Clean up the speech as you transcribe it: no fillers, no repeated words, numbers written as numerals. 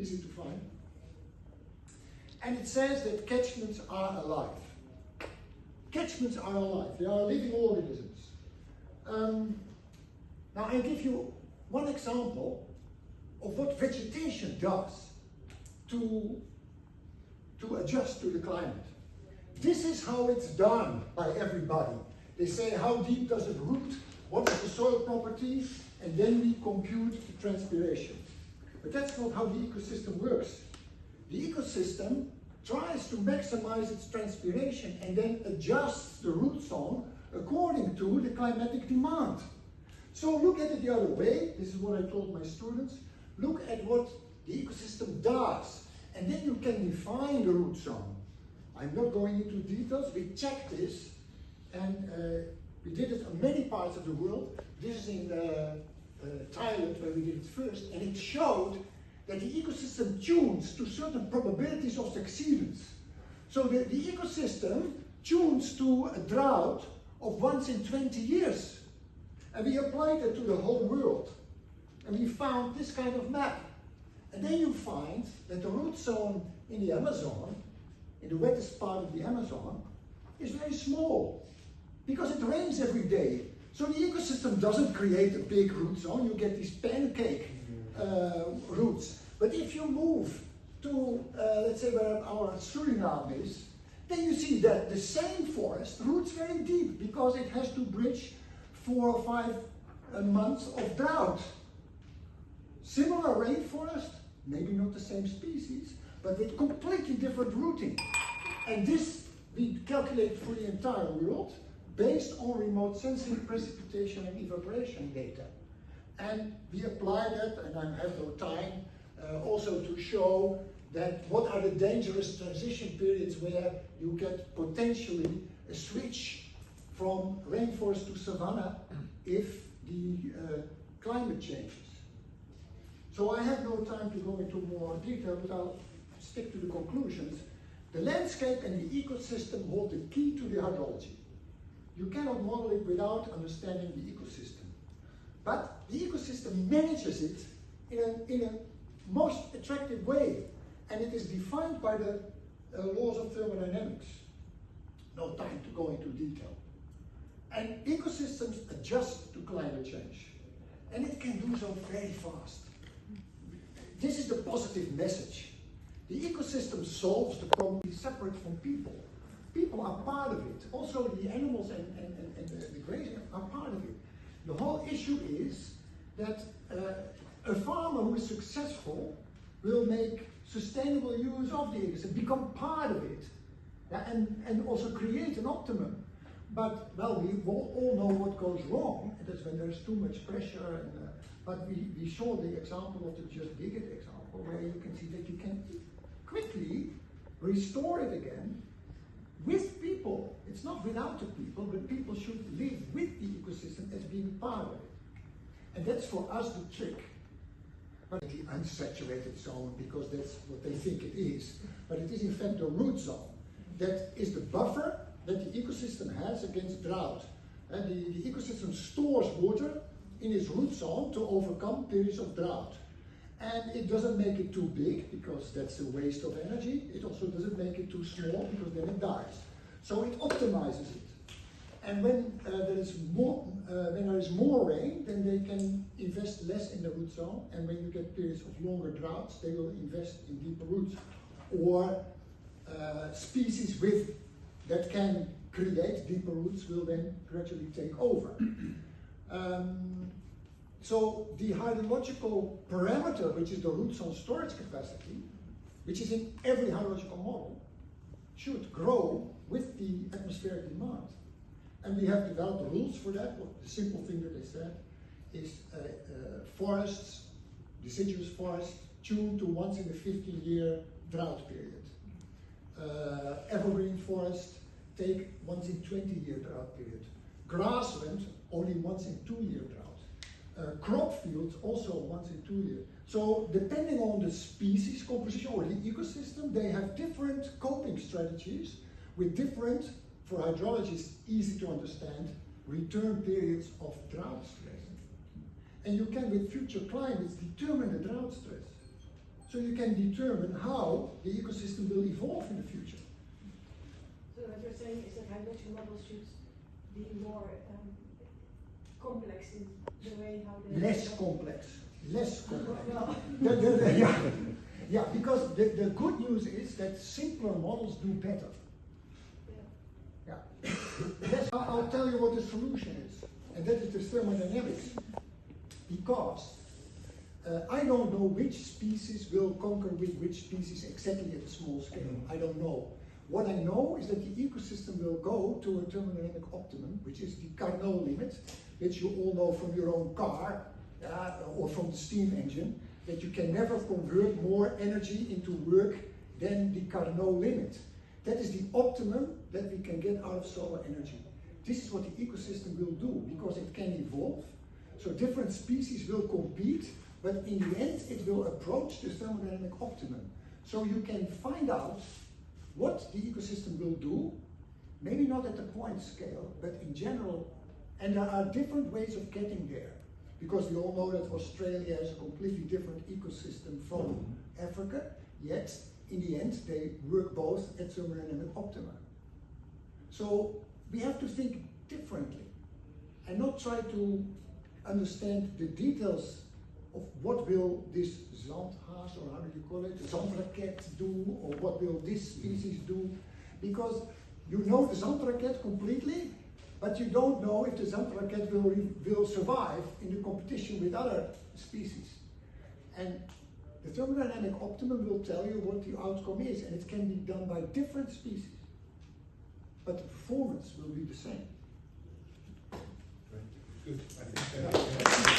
easy to find. And it says that catchments are alive. Catchments are alive, they are living organisms. Now I'll give you one example of what vegetation does to adjust to the climate. This is how it's done by everybody. They say, how deep does it root? What is the soil property? And then we compute the transpiration. But that's not how the ecosystem works. The ecosystem tries to maximize its transpiration and then adjusts the root zone according to the climatic demand. So look at it the other way. This is what I told my students. Look at what the ecosystem does, and then you can define the root zone. I'm not going into details. We checked this, and we did it on many parts of the world. This is in Thailand, where we did it first, and it showed that the ecosystem tunes to certain probabilities of succeedance. So the ecosystem tunes to a drought of once in 20 years. And we applied it to the whole world. And we found this kind of map. And then you find that the root zone in the Amazon, in the wettest part of the Amazon, is very small, because it rains every day. So the ecosystem doesn't create a big root zone. You get these pancake roots. But if you move to, let's say, where our Suriname is, then you see that the same forest roots very deep, because it has to bridge 4 or 5 months of drought. Similar rainforest, maybe not the same species, but with completely different rooting. And this we calculate for the entire world based on remote sensing, precipitation and evaporation data. And we apply that, and I have no time, also to show that what are the dangerous transition periods where you get potentially a switch from rainforest to savanna if the climate changes. So I have no time to go into more detail, but I'll stick to the conclusions. The landscape and the ecosystem hold the key to the hydrology. You cannot model it without understanding the ecosystem. But the ecosystem manages it in a most attractive way. And it is defined by the laws of thermodynamics. No time to go into detail. And ecosystems adjust to climate change. And it can do so very fast. This is the positive message. The ecosystem solves the problem separate from people. People are part of it. Also the animals and the grazing are part of it. The whole issue is that a farmer who is successful will make sustainable use of the ecosystem, become part of it, and also create an optimum. But, well, we all know what goes wrong, and that's when there's too much pressure. But we saw the example of the Just Dig It example, where you can see that you can quickly restore it again with people. It's not without the people, but people should live with the ecosystem as being part of it. And that's for us the trick. But the unsaturated zone, because that's what they think it is. But it is in fact the root zone. That is the buffer that the ecosystem has against drought. And the ecosystem stores water in its root zone to overcome periods of drought. And it doesn't make it too big, because that's a waste of energy. It also doesn't make it too small, because then it dies. So it optimizes it. And when there is more rain, then they can invest less in the root zone. And when you get periods of longer droughts, they will invest in deeper roots. Or species that can create deeper roots will then gradually take over. So the hydrological parameter, which is the root zone storage capacity, which is in every hydrological model, should grow with the atmospheric demand. And we have developed rules for that. Well, the simple thing that they said is forests, deciduous forests, tuned to once in a 15-year drought period. Evergreen forest, take once in 20-year drought period. Grassland, only once in 2-year drought. Crop fields, also once in 2 years. So depending on the species composition or the ecosystem, they have different coping strategies with different, for hydrologists, easy to understand, return periods of drought stress. And you can, with future climates, determine the drought stress. So you can determine how the ecosystem will evolve in the future. So what you're saying is that hydrological models should be more complex in the way how they... Less complex. Well. Yeah, because the good news is that simpler models do better. Yeah. Yes, I'll tell you what the solution is, and that is the thermodynamics. Because I don't know which species will conquer with which species exactly at a small scale. I don't know. What I know is that the ecosystem will go to a thermodynamic optimum, which is the Carnot limit, which you all know from your own car or from the steam engine, that you can never convert more energy into work than the Carnot limit. That is the optimum that we can get out of solar energy. This is what the ecosystem will do, because it can evolve. So different species will compete, but in the end it will approach the thermodynamic optimum. So you can find out what the ecosystem will do, maybe not at the point scale, but in general, and there are different ways of getting there. Because we all know that Australia has a completely different ecosystem from Africa, yet in the end they work both at thermodynamic optima. So we have to think differently and not try to understand the details of what will this zandhaas, or how do you call it, zandraket do, or what will this species do, because you know the zandraket completely, but you don't know if the zandraket will survive in the competition with other species. And the thermodynamic optimum will tell you what the outcome is, and it can be done by different species, but the performance will be the same. Good. I think